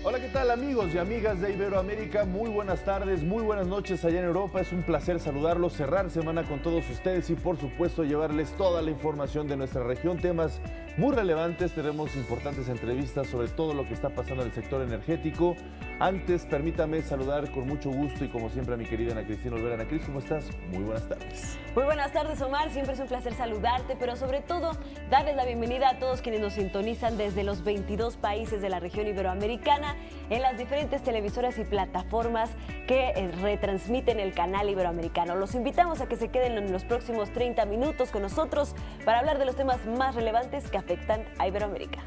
Hola, ¿qué tal amigos y amigas de Iberoamérica? Muy buenas tardes, muy buenas noches allá en Europa. Es un placer saludarlos, cerrar semana con todos ustedes y por supuesto llevarles toda la información de nuestra región, temas muy relevantes. Tenemos importantes entrevistas sobre todo lo que está pasando en el sector energético. Antes, permítame saludar con mucho gusto y como siempre a mi querida Ana Cristina Olvera. Ana Cris, ¿cómo estás? Muy buenas tardes. Muy buenas tardes, Omar. Siempre es un placer saludarte, pero sobre todo darles la bienvenida a todos quienes nos sintonizan desde los 22 países de la región iberoamericana en las diferentes televisoras y plataformas que retransmiten el canal iberoamericano. Los invitamos a que se queden en los próximos 30 minutos con nosotros para hablar de los temas más relevantes que afectan a Iberoamérica.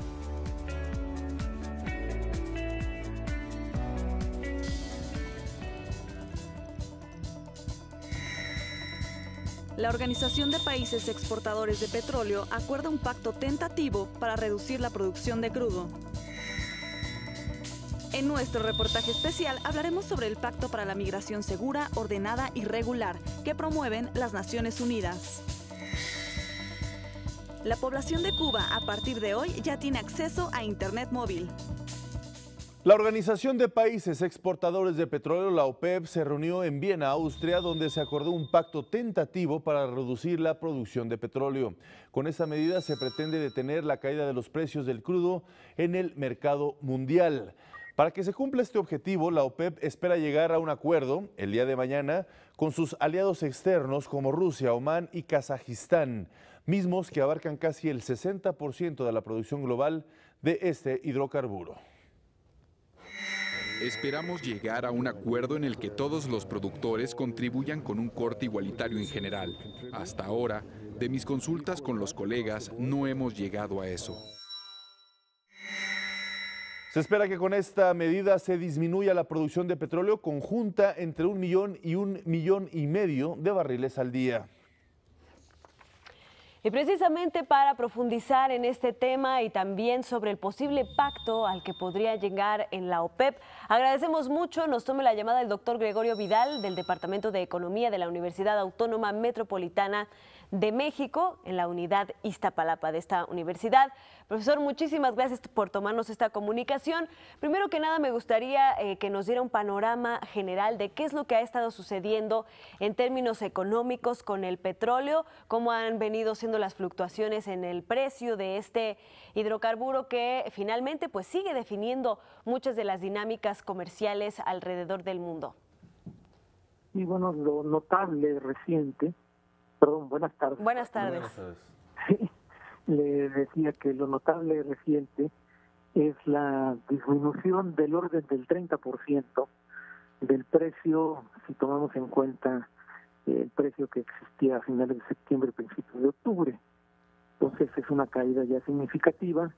La Organización de Países Exportadores de Petróleo acuerda un pacto tentativo para reducir la producción de crudo. En nuestro reportaje especial hablaremos sobre el Pacto para la Migración Segura, Ordenada y Regular que promueven las Naciones Unidas. La población de Cuba a partir de hoy ya tiene acceso a Internet móvil. La Organización de Países Exportadores de Petróleo, la OPEP, se reunió en Viena, Austria, donde se acordó un pacto tentativo para reducir la producción de petróleo. Con esta medida se pretende detener la caída de los precios del crudo en el mercado mundial. Para que se cumpla este objetivo, la OPEP espera llegar a un acuerdo el día de mañana con sus aliados externos como Rusia, Omán y Kazajistán, mismos que abarcan casi el 60% de la producción global de este hidrocarburo. Esperamos llegar a un acuerdo en el que todos los productores contribuyan con un corte igualitario en general. Hasta ahora, de mis consultas con los colegas, no hemos llegado a eso. Se espera que con esta medida se disminuya la producción de petróleo conjunta entre 1 millón y 1,5 millones de barriles al día. Y precisamente para profundizar en este tema y también sobre el posible pacto al que podría llegar en la OPEP, agradecemos mucho, nos tome la llamada el doctor Gregorio Vidal del Departamento de Economía de la Universidad Autónoma Metropolitana de México, en la unidad Iztapalapa de esta universidad. Profesor, muchísimas gracias por tomarnos esta comunicación. Primero que nada, me gustaría que nos diera un panorama general de qué es lo que ha estado sucediendo en términos económicos con el petróleo, cómo han venido siendo las fluctuaciones en el precio de este hidrocarburo que finalmente pues sigue definiendo muchas de las dinámicas comerciales alrededor del mundo. Y bueno, lo notable reciente, buenas tardes. Buenas tardes. Sí, le decía que lo notable reciente es la disminución del orden del 30% del precio, si tomamos en cuenta el precio que existía a finales de septiembre, principios de octubre. Entonces es una caída ya significativa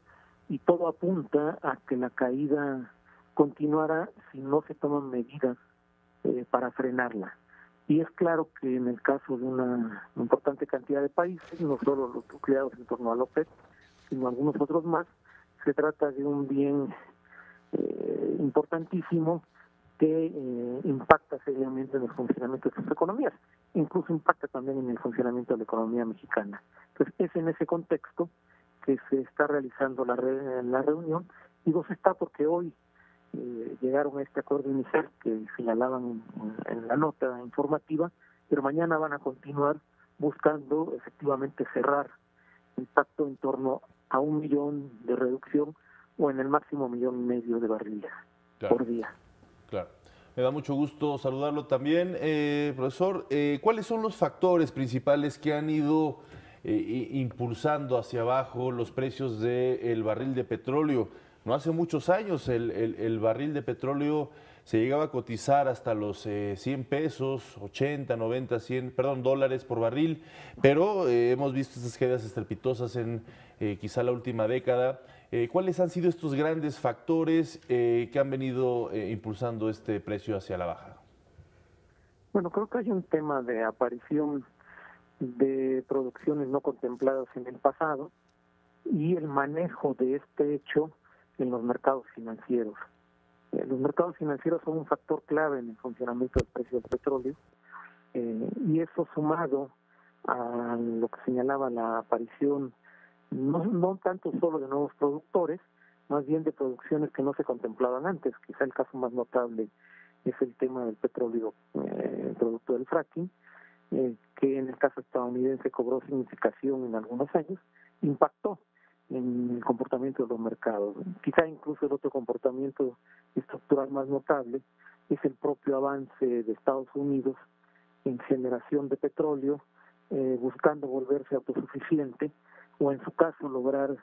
y todo apunta a que la caída continuará si no se toman medidas para frenarla. Y es claro que en el caso de una importante cantidad de países, no solo los nucleados en torno a la OPEP, sino algunos otros más, se trata de un bien importantísimo que impacta seriamente en el funcionamiento de sus economías, incluso impacta también en el funcionamiento de la economía mexicana. Entonces es en ese contexto que se está realizando la reunión. Digo se está porque hoy llegaron a este acuerdo inicial que señalaban en la nota informativa, pero mañana van a continuar buscando efectivamente cerrar el pacto en torno a 1 millón de reducción o en el máximo 1,5 millones de barriles por día. Claro. Me da mucho gusto saludarlo también, profesor. ¿Cuáles son los factores principales que han ido impulsando hacia abajo los precios del barril de petróleo? No hace muchos años el barril de petróleo se llegaba a cotizar hasta los 100 pesos, 80, 90, 100, perdón, dólares por barril, pero hemos visto estas caídas estrepitosas en quizá la última década. ¿Cuáles han sido estos grandes factores que han venido impulsando este precio hacia la baja? Bueno, creo que hay un tema de aparición de producciones no contempladas en el pasado y el manejo de este hecho en los mercados financieros. Los mercados financieros son un factor clave en el funcionamiento del precio del petróleo y eso sumado a lo que señalaba la aparición no tanto solo de nuevos productores, más bien de producciones que no se contemplaban antes. Quizá el caso más notable es el tema del petróleo producto del fracking, que en el caso estadounidense cobró significación en algunos años, impactó en el comportamiento de los mercados. Quizá incluso el otro comportamiento estructural más notable es el propio avance de Estados Unidos en generación de petróleo, buscando volverse autosuficiente o en su caso lograr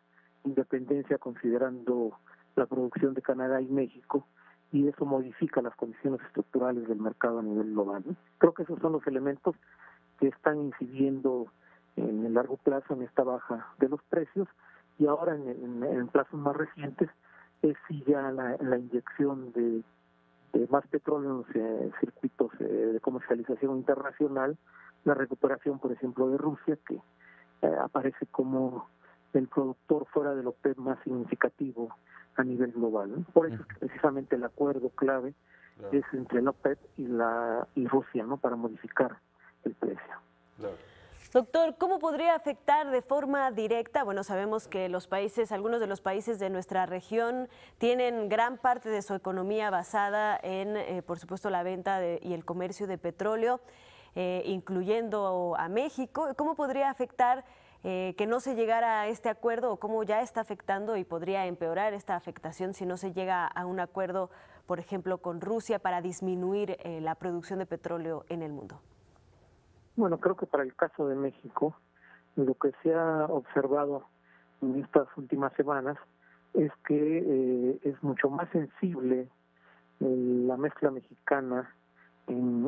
independencia considerando la producción de Canadá y México, y eso modifica las condiciones estructurales del mercado a nivel global, ¿no? Creo que esos son los elementos que están incidiendo en el largo plazo en esta baja de los precios, y ahora en plazos más recientes es si ya la inyección de más petróleo en los circuitos de comercialización internacional, la recuperación, por ejemplo, de Rusia, que aparece como el productor fuera del OPEP más significativo a nivel global, ¿no? Por eso es que precisamente el acuerdo clave es entre el OPEP y Rusia, ¿no? Para modificar el precio. Claro. Doctor, ¿cómo podría afectar de forma directa? Bueno, sabemos que algunos de los países de nuestra región tienen gran parte de su economía basada en, por supuesto, la venta y el comercio de petróleo, incluyendo a México. ¿Cómo podría afectar que no se llegara a este acuerdo, o cómo ya está afectando y podría empeorar esta afectación si no se llega a un acuerdo, por ejemplo, con Rusia para disminuir la producción de petróleo en el mundo? Bueno, creo que para el caso de México, lo que se ha observado en estas últimas semanas es que es mucho más sensible la mezcla mexicana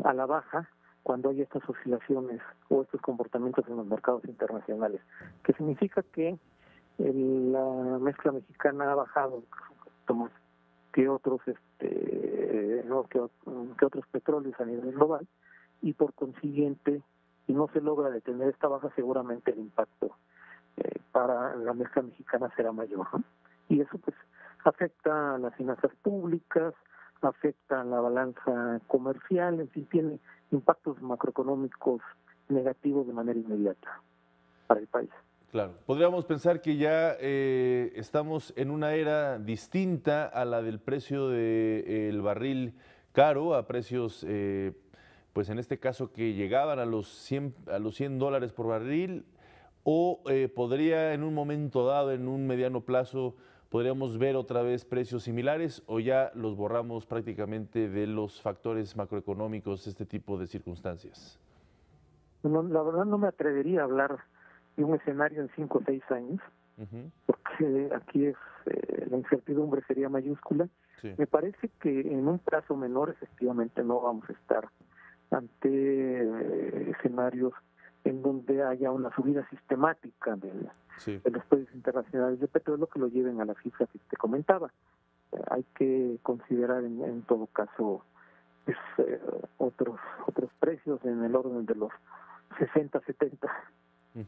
a la baja cuando hay estas oscilaciones o estos comportamientos en los mercados internacionales, que significa que la mezcla mexicana ha bajado más que otros que otros petróleos a nivel global, y por consiguiente, si no se logra detener esta baja, seguramente el impacto para la mezcla mexicana será mayor, ¿no? Y eso pues afecta a las finanzas públicas, afecta a la balanza comercial, en fin, tiene impactos macroeconómicos negativos de manera inmediata para el país. Claro, podríamos pensar que ya estamos en una era distinta a la del precio del barril caro, a precios, pues en este caso que llegaban a los $100 por barril, o podría en un momento dado, en un mediano plazo, podríamos ver otra vez precios similares, o ya los borramos prácticamente de los factores macroeconómicos, este tipo de circunstancias. No, la verdad no me atrevería a hablar de un escenario en 5 o 6 años, porque aquí la incertidumbre sería mayúscula. Sí. Me parece que en un plazo menor efectivamente no vamos a estar ante escenarios en donde haya una subida sistemática de los precios internacionales de petróleo que lo lleven a la cifra que te comentaba. Hay que considerar en todo caso pues, otros precios en el orden de los 60, 70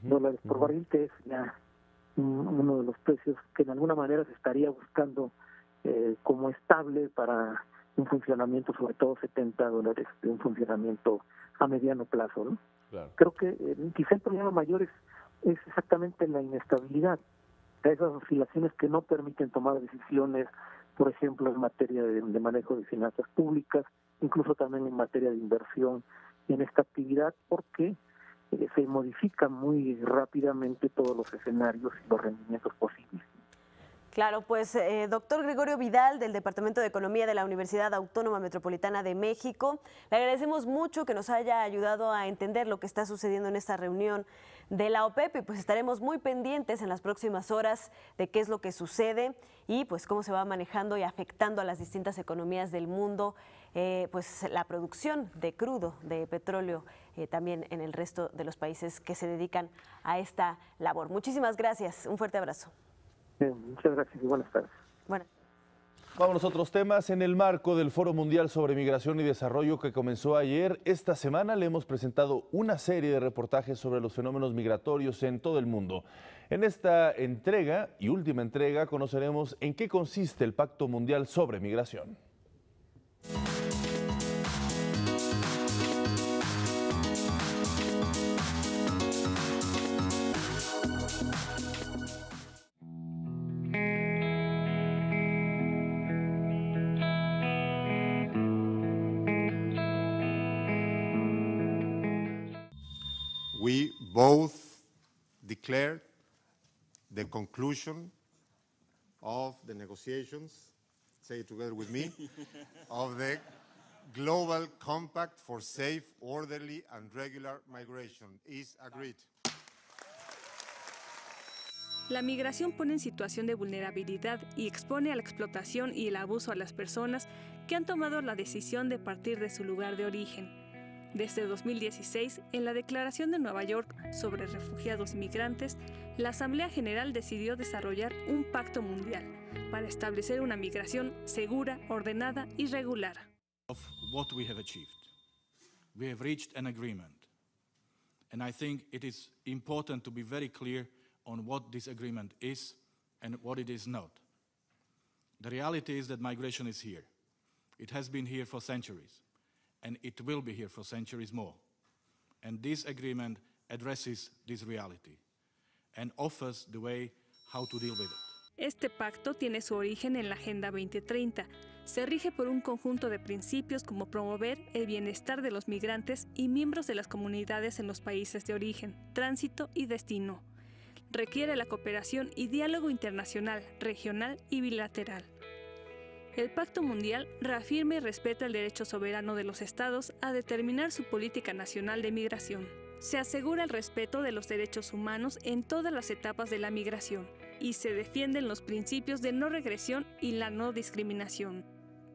dólares por barril, que es ya uno de los precios que de alguna manera se estaría buscando como estable para un funcionamiento, sobre todo 70 dólares de un funcionamiento a mediano plazo, ¿no? Claro. Creo que quizá el problema mayor es exactamente la inestabilidad, esas oscilaciones que no permiten tomar decisiones, por ejemplo, en materia de manejo de finanzas públicas, incluso también en materia de inversión en esta actividad, porque se modifican muy rápidamente todos los escenarios y los rendimientos posibles. Claro, pues doctor Gregorio Vidal, del Departamento de Economía de la Universidad Autónoma Metropolitana de México, le agradecemos mucho que nos haya ayudado a entender lo que está sucediendo en esta reunión de la OPEP, y pues estaremos muy pendientes en las próximas horas de qué es lo que sucede y pues cómo se va manejando y afectando a las distintas economías del mundo, pues la producción de crudo, de petróleo, también en el resto de los países que se dedican a esta labor. Muchísimas gracias, un fuerte abrazo. Muchas gracias y buenas tardes. Bueno. Vamos a otros temas. En el marco del Foro Mundial sobre Migración y Desarrollo que comenzó ayer, esta semana le hemos presentado una serie de reportajes sobre los fenómenos migratorios en todo el mundo. En esta entrega y última entrega conoceremos en qué consiste el Pacto Mundial sobre Migración. we both declared the conclusion of the negotiations, say it together with me, of the Global Compact for Safe, Orderly and Regular Migration is agreed. La migración pone en situación de vulnerabilidad y expone a la explotación y el abuso a las personas que han tomado la decisión de partir de su lugar de origen. Desde 2016, en la Declaración de Nueva York sobre refugiados y migrantes, la Asamblea General decidió desarrollar un pacto mundial para establecer una migración segura, ordenada y regular. Of what we have achieved. We have reached an agreement. And I think it is important to be very clear on what this agreement is and what it is not. The reality is that migration is here. It has been here for centuries, and it will be here for centuries more. And this agreement addresses this reality and offers the way how to deal with it. Este pacto tiene su origen en la Agenda 2030. Se rige por un conjunto de principios como promover el bienestar de los migrantes y miembros de las comunidades en los países de origen, tránsito y destino. Requiere la cooperación y diálogo internacional, regional y bilateral. El Pacto Mundial reafirma y respeta el derecho soberano de los Estados a determinar su política nacional de migración. Se asegura el respeto de los derechos humanos en todas las etapas de la migración y se defienden los principios de no regresión y la no discriminación.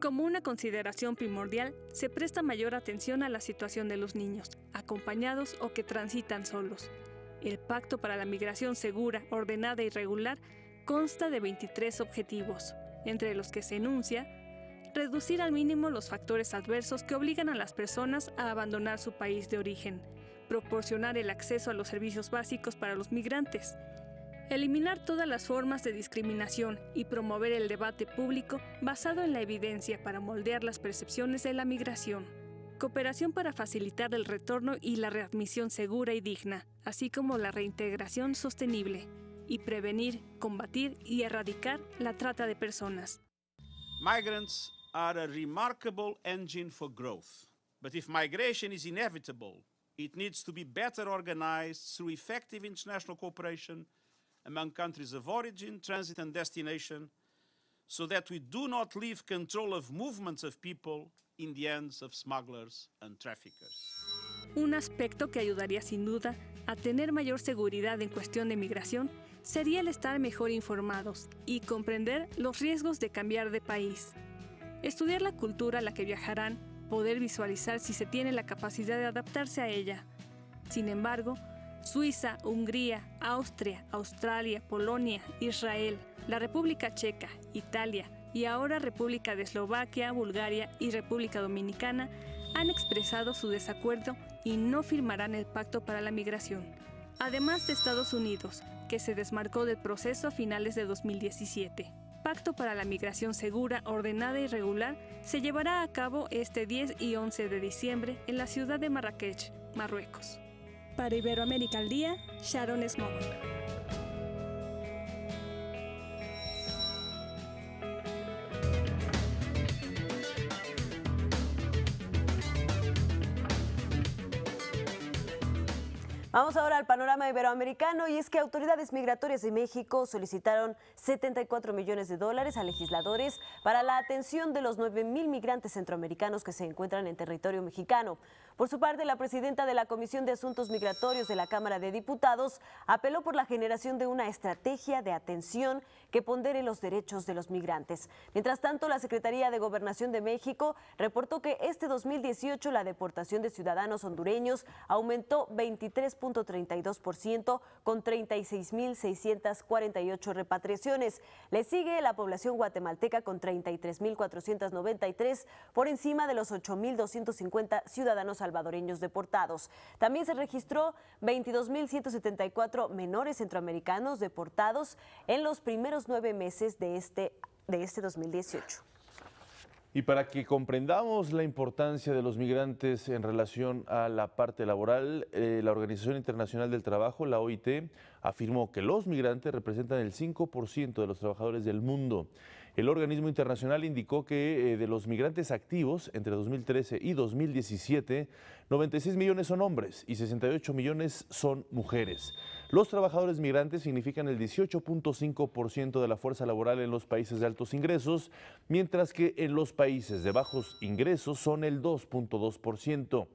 Como una consideración primordial, se presta mayor atención a la situación de los niños, acompañados o que transitan solos. El Pacto para la Migración Segura, Ordenada y Regular consta de 23 objetivos, entre los que se enuncia reducir al mínimo los factores adversos que obligan a las personas a abandonar su país de origen, proporcionar el acceso a los servicios básicos para los migrantes, eliminar todas las formas de discriminación y promover el debate público basado en la evidencia para moldear las percepciones de la migración. Cooperación para facilitar el retorno y la readmisión segura y digna, así como la reintegración sostenible, y prevenir, combatir y erradicar la trata de personas. Migrants are a remarkable engine for growth. But if migration is inevitable, it needs to be better organized through effective international cooperation among countries of origin, transit and destination, so that we do not leave control of movements of people in the hands of smugglers and traffickers. Un aspecto que ayudaría sin duda a tener mayor seguridad en cuestión de migración sería el estar mejor informados y comprender los riesgos de cambiar de país. Estudiar la cultura a la que viajarán, poder visualizar si se tiene la capacidad de adaptarse a ella. Sin embargo, Suiza, Hungría, Austria, Australia, Polonia, Israel, la República Checa, Italia y ahora República de Eslovaquia, Bulgaria y República Dominicana han expresado su desacuerdo y no firmarán el Pacto para la Migración. Además de Estados Unidos, que se desmarcó del proceso a finales de 2017. Pacto para la Migración Segura, Ordenada y Regular se llevará a cabo este 10 y 11 de diciembre en la ciudad de Marrakech, Marruecos. Para Iberoamérica al Día, Sharon Smock. Vamos ahora al panorama iberoamericano y es que autoridades migratorias de México solicitaron $74 millones a legisladores para la atención de los 9,000 migrantes centroamericanos que se encuentran en territorio mexicano. Por su parte, la presidenta de la Comisión de Asuntos Migratorios de la Cámara de Diputados apeló por la generación de una estrategia de atención que pondere los derechos de los migrantes. Mientras tanto, la Secretaría de Gobernación de México reportó que este 2018 la deportación de ciudadanos hondureños aumentó 23.32% con 36.648 repatriaciones. Le sigue la población guatemalteca con 33.493 por encima de los 8.250 ciudadanos salvadoreños deportados. También se registró 22.174 menores centroamericanos deportados en los primeros 9 meses de este 2018. Y para que comprendamos la importancia de los migrantes en relación a la parte laboral, la Organización Internacional del Trabajo, la OIT, afirmó que los migrantes representan el 5% de los trabajadores del mundo. El organismo internacional indicó que de los migrantes activos entre 2013 y 2017, 96 millones son hombres y 68 millones son mujeres. Los trabajadores migrantes significan el 18.5% de la fuerza laboral en los países de altos ingresos, mientras que en los países de bajos ingresos son el 2.2%.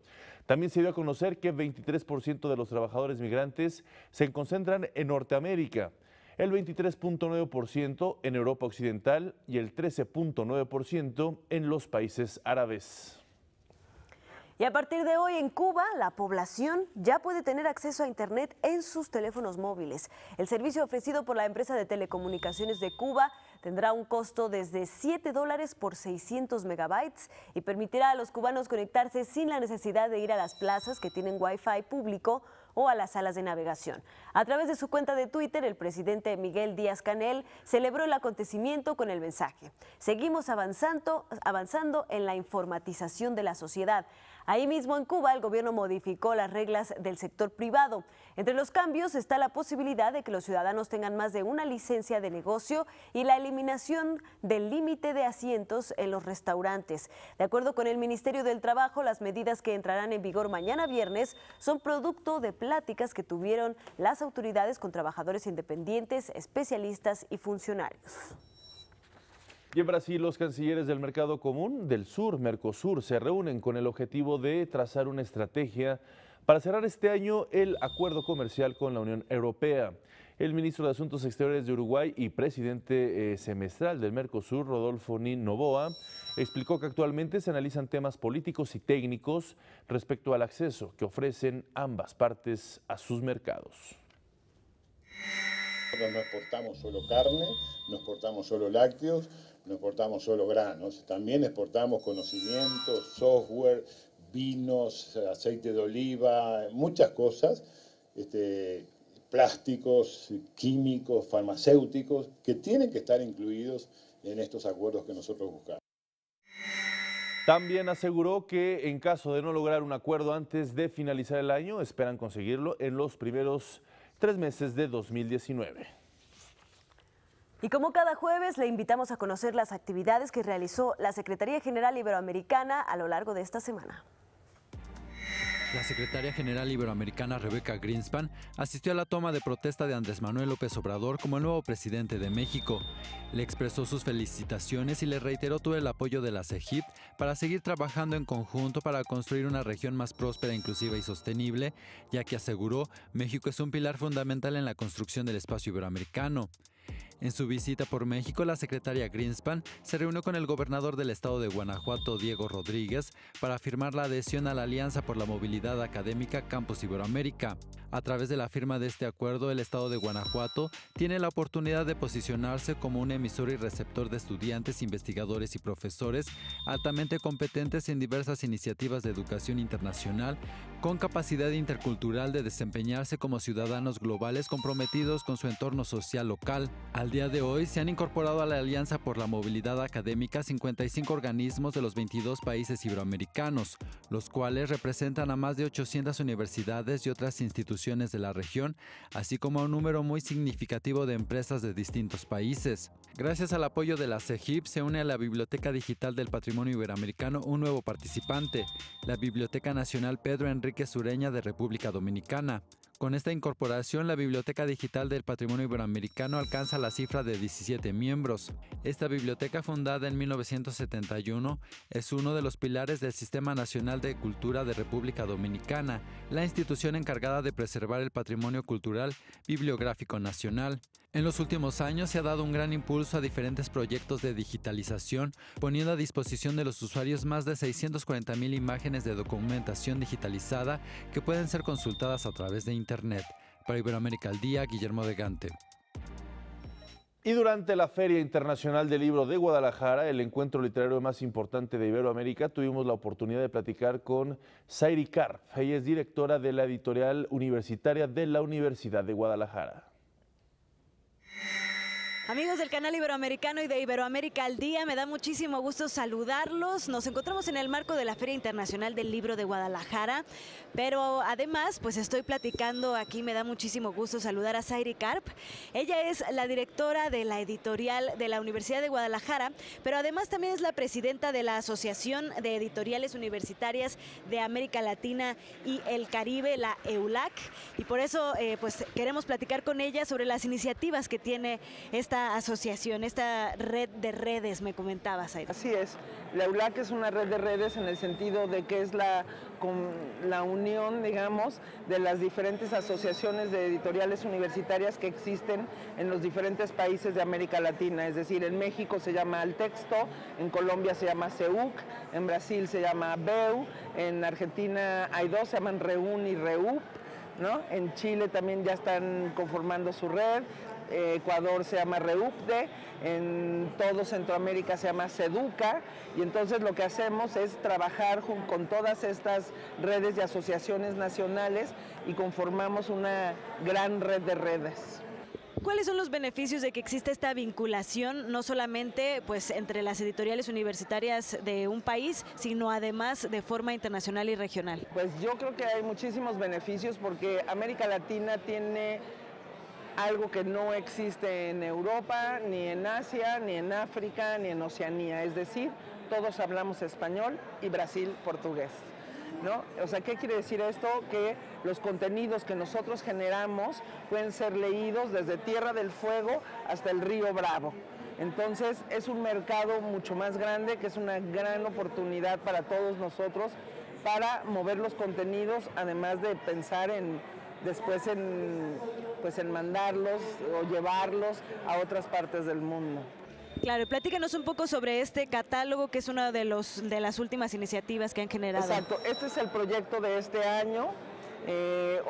También se dio a conocer que 23% de los trabajadores migrantes se concentran en Norteamérica, el 23.9% en Europa Occidental y el 13.9% en los países árabes. Y a partir de hoy en Cuba, la población ya puede tener acceso a Internet en sus teléfonos móviles. El servicio ofrecido por la empresa de telecomunicaciones de Cuba tendrá un costo desde $7 por 600 megabytes y permitirá a los cubanos conectarse sin la necesidad de ir a las plazas que tienen Wi-Fi público o a las salas de navegación. A través de su cuenta de Twitter, el presidente Miguel Díaz-Canel celebró el acontecimiento con el mensaje: seguimos avanzando en la informatización de la sociedad. Ahí mismo en Cuba, el gobierno modificó las reglas del sector privado. Entre los cambios está la posibilidad de que los ciudadanos tengan más de una licencia de negocio y la eliminación del límite de asientos en los restaurantes. De acuerdo con el Ministerio del Trabajo, las medidas que entrarán en vigor mañana viernes son producto de pláticas que tuvieron las autoridades con trabajadores independientes, especialistas y funcionarios. Y en Brasil, los cancilleres del Mercado Común del Sur, Mercosur, se reúnen con el objetivo de trazar una estrategia para cerrar este año el acuerdo comercial con la Unión Europea. El ministro de Asuntos Exteriores de Uruguay y presidente semestral del Mercosur, Rodolfo Nin Noboa, explicó que actualmente se analizan temas políticos y técnicos respecto al acceso que ofrecen ambas partes a sus mercados. Nosotros no exportamos solo carne, no exportamos solo lácteos, no exportamos solo granos, también exportamos conocimientos, software, vinos, aceite de oliva, muchas cosas, plásticos, químicos, farmacéuticos, que tienen que estar incluidos en estos acuerdos que nosotros buscamos. También aseguró que en caso de no lograr un acuerdo antes de finalizar el año, esperan conseguirlo en los primeros 3 meses de 2019. Y como cada jueves, le invitamos a conocer las actividades que realizó la Secretaría General Iberoamericana a lo largo de esta semana. La secretaria general iberoamericana Rebeca Greenspan asistió a la toma de protesta de Andrés Manuel López Obrador como el nuevo presidente de México. Le expresó sus felicitaciones y le reiteró todo el apoyo de la CEGIP para seguir trabajando en conjunto para construir una región más próspera, inclusiva y sostenible, ya que aseguró México es un pilar fundamental en la construcción del espacio iberoamericano. En su visita por México, la secretaria Greenspan se reunió con el gobernador del estado de Guanajuato, Diego Rodríguez, para firmar la adhesión a la Alianza por la Movilidad Académica Campus Iberoamérica. A través de la firma de este acuerdo, el estado de Guanajuato tiene la oportunidad de posicionarse como un emisor y receptor de estudiantes, investigadores y profesores altamente competentes en diversas iniciativas de educación internacional, con capacidad intercultural de desempeñarse como ciudadanos globales comprometidos con su entorno social local. Al día de hoy se han incorporado a la Alianza por la Movilidad Académica 55 organismos de los 22 países iberoamericanos, los cuales representan a más de 800 universidades y otras instituciones de la región, así como a un número muy significativo de empresas de distintos países. Gracias al apoyo de la CEGIP se une a la Biblioteca Digital del Patrimonio Iberoamericano un nuevo participante, la Biblioteca Nacional Pedro Enrique Sureña de República Dominicana. Con esta incorporación, la Biblioteca Digital del Patrimonio Iberoamericano alcanza la cifra de 17 miembros. Esta biblioteca, fundada en 1971, es uno de los pilares del Sistema Nacional de Cultura de República Dominicana, la institución encargada de preservar el patrimonio cultural bibliográfico nacional. En los últimos años se ha dado un gran impulso a diferentes proyectos de digitalización, poniendo a disposición de los usuarios más de 640,000 imágenes de documentación digitalizada que pueden ser consultadas a través de Internet. Para Iberoamérica al Día, Guillermo de Gante. Y durante la Feria Internacional del Libro de Guadalajara, el encuentro literario más importante de Iberoamérica, tuvimos la oportunidad de platicar con Zairi Karp. Ella es directora de la editorial universitaria de la Universidad de Guadalajara. Amigos del canal Iberoamericano y de Iberoamérica al Día, me da muchísimo gusto saludarlos. Nos encontramos en el marco de la Feria Internacional del Libro de Guadalajara, pero además pues estoy platicando aquí, me da muchísimo gusto saludar a Sairi Karp. Ella es la directora de la editorial de la Universidad de Guadalajara, pero además también es la presidenta de la Asociación de Editoriales Universitarias de América Latina y el Caribe, la EULAC, y por eso pues queremos platicar con ella sobre las iniciativas que tiene esta asociación, esta red de redes, me comentabas, Aida. Así es, la EULAC es una red de redes en el sentido de que es la unión, digamos, de las diferentes asociaciones de editoriales universitarias que existen en los diferentes países de América Latina, es decir, en México se llama Altexto, en Colombia se llama CEUC, en Brasil se llama BEU, en Argentina hay dos, se llaman REUN y REUP, ¿no? En Chile también ya están conformando su red, Ecuador se llama REUPDE, en todo Centroamérica se llama CEDUCA, y entonces lo que hacemos es trabajar con todas estas redes y asociaciones nacionales y conformamos una gran red de redes. ¿Cuáles son los beneficios de que exista esta vinculación, no solamente pues entre las editoriales universitarias de un país, sino además de forma internacional y regional? Pues yo creo que hay muchísimos beneficios porque América Latina tiene algo que no existe en Europa, ni en Asia, ni en África, ni en Oceanía, es decir, todos hablamos español y Brasil portugués, ¿no? O sea, ¿qué quiere decir esto? Que los contenidos que nosotros generamos pueden ser leídos desde Tierra del Fuego hasta el Río Bravo. Entonces, es un mercado mucho más grande, que es una gran oportunidad para todos nosotros para mover los contenidos, además de pensar después en mandarlos o llevarlos a otras partes del mundo. Claro, platícanos un poco sobre este catálogo, que es una de las últimas iniciativas que han generado. Exacto, este es el proyecto de este año.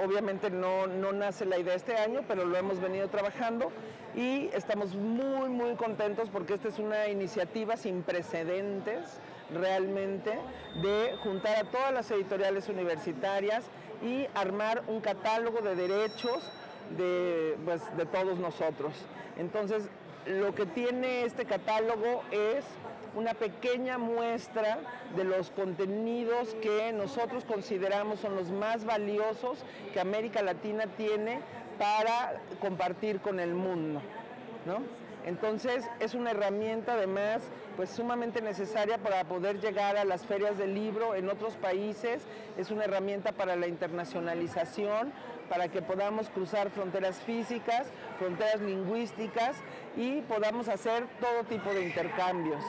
Obviamente no nace la idea este año, pero lo hemos venido trabajando y estamos muy, muy contentos porque esta es una iniciativa sin precedentes realmente de juntar a todas las editoriales universitarias y armar un catálogo de derechos de todos nosotros. Entonces, lo que tiene este catálogo es una pequeña muestra de los contenidos que nosotros consideramos son los más valiosos que América Latina tiene para compartir con el mundo, ¿no? Entonces es una herramienta además pues sumamente necesaria para poder llegar a las ferias del libro en otros países, es una herramienta para la internacionalización, para que podamos cruzar fronteras físicas, fronteras lingüísticas y podamos hacer todo tipo de intercambios.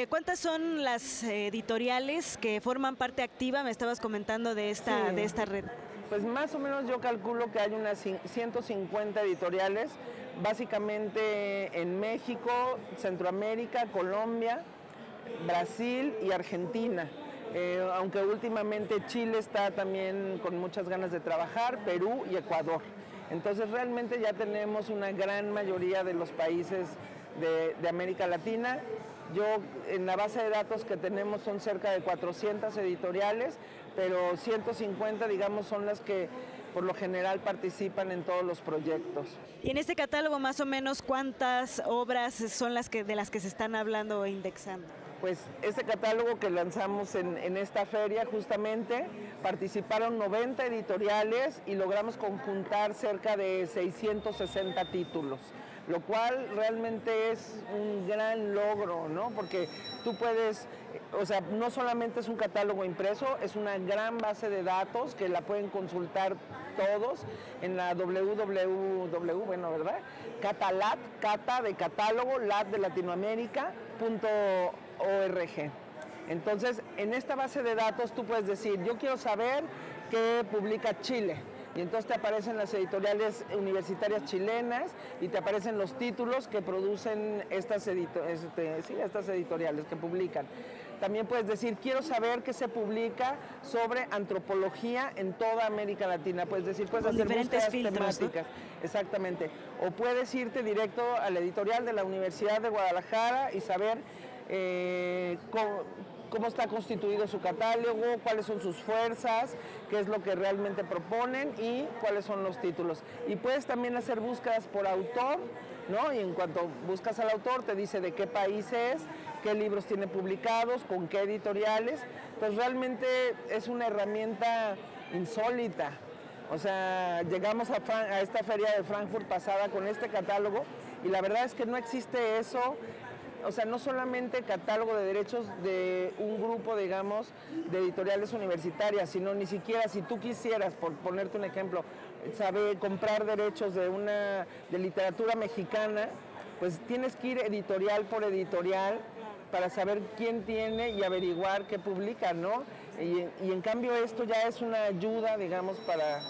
¿Cuántas son las editoriales que forman parte activa? Me estabas comentando de esta red. Pues más o menos yo calculo que hay unas 150 editoriales, básicamente en México, Centroamérica, Colombia, Brasil y Argentina. Aunque últimamente Chile está también con muchas ganas de trabajar, Perú y Ecuador. Entonces realmente ya tenemos una gran mayoría de los países de América Latina. En la base de datos que tenemos son cerca de 400 editoriales, pero 150, digamos, son las que por lo general participan en todos los proyectos. Y en este catálogo, más o menos, ¿cuántas obras son de las que se están hablando e indexando? Pues este catálogo que lanzamos en esta feria, justamente, participaron 90 editoriales y logramos conjuntar cerca de 660 títulos, lo cual realmente es un gran logro, ¿no? Porque tú puedes, o sea, no solamente es un catálogo impreso, es una gran base de datos que la pueden consultar todos en la Catalat, Cata de catálogo, Lat de Latinoamérica.org. Entonces, en esta base de datos tú puedes decir, yo quiero saber qué publica Chile. Y entonces te aparecen las editoriales universitarias chilenas y te aparecen los títulos que producen estas editoriales que publican. También puedes decir, quiero saber qué se publica sobre antropología en toda América Latina. Puedes decir, puedes hacer búsquedas temáticas. ¿No? Exactamente. O puedes irte directo a la editorial de la Universidad de Guadalajara y saber cómo está constituido su catálogo, cuáles son sus fuerzas, qué es lo que realmente proponen y cuáles son los títulos. Y puedes también hacer búsquedas por autor, ¿no? Y en cuanto buscas al autor te dice de qué país es, qué libros tiene publicados, con qué editoriales. Entonces realmente es una herramienta insólita. O sea, llegamos a esta feria de Frankfurt pasada con este catálogo y la verdad es que no existe eso. O sea, no solamente catálogo de derechos de un grupo, digamos, de editoriales universitarias, sino ni siquiera si tú quisieras, por ponerte un ejemplo, saber comprar derechos de literatura mexicana, pues tienes que ir editorial por editorial para saber quién tiene y averiguar qué publica, ¿no? Y en cambio esto ya es una ayuda, digamos, para,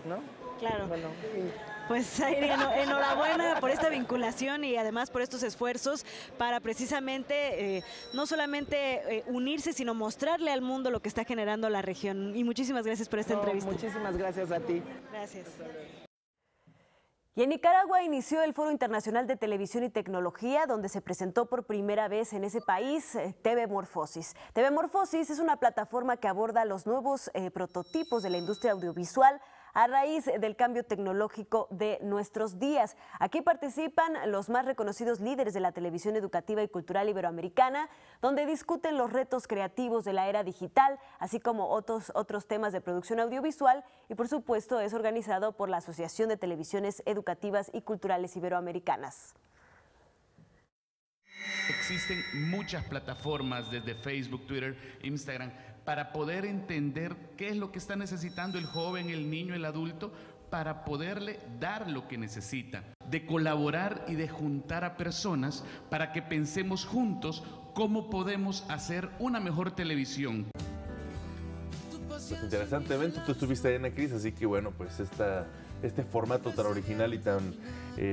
¿no? Claro. Bueno, pues enhorabuena por esta vinculación y además por estos esfuerzos para precisamente no solamente unirse, sino mostrarle al mundo lo que está generando la región. Y muchísimas gracias por esta entrevista. Muchísimas gracias a ti. Gracias. Y en Nicaragua inició el Foro Internacional de Televisión y Tecnología, donde se presentó por primera vez en ese país TV Morfosis. TV Morfosis es una plataforma que aborda los nuevos prototipos de la industria audiovisual a raíz del cambio tecnológico de nuestros días. Aquí participan los más reconocidos líderes de la televisión educativa y cultural iberoamericana, donde discuten los retos creativos de la era digital, así como otros temas de producción audiovisual, y por supuesto es organizado por la Asociación de Televisiones Educativas y Culturales Iberoamericanas. Existen muchas plataformas desde Facebook, Twitter, Instagram, para poder entender qué es lo que está necesitando el joven, el niño, el adulto, para poderle dar lo que necesita. De colaborar y de juntar a personas para que pensemos juntos cómo podemos hacer una mejor televisión. Pues interesantemente tú estuviste ahí, Ana Cris, así que bueno, pues este formato tan original y tan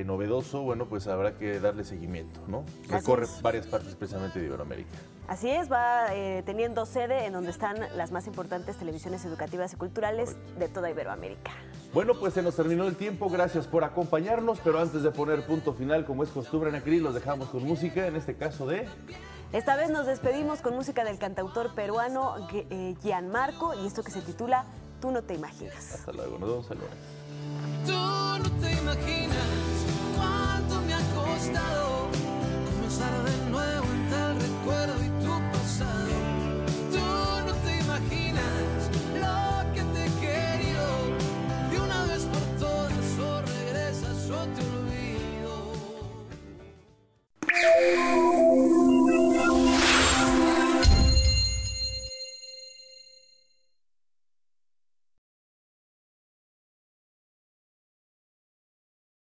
novedoso, bueno, pues habrá que darle seguimiento, ¿no? Recorre varias partes precisamente de Iberoamérica. Así es, va teniendo sede en donde están las más importantes televisiones educativas y culturales de toda Iberoamérica. Bueno, pues se nos terminó el tiempo, gracias por acompañarnos, pero antes de poner punto final, como es costumbre, Ana Cris, los dejamos con música, en este caso de... Esta vez nos despedimos con música del cantautor peruano Gianmarco y esto que se titula Tú no te imaginas. Hasta luego, nos vemos el lunes. Tú no te imaginas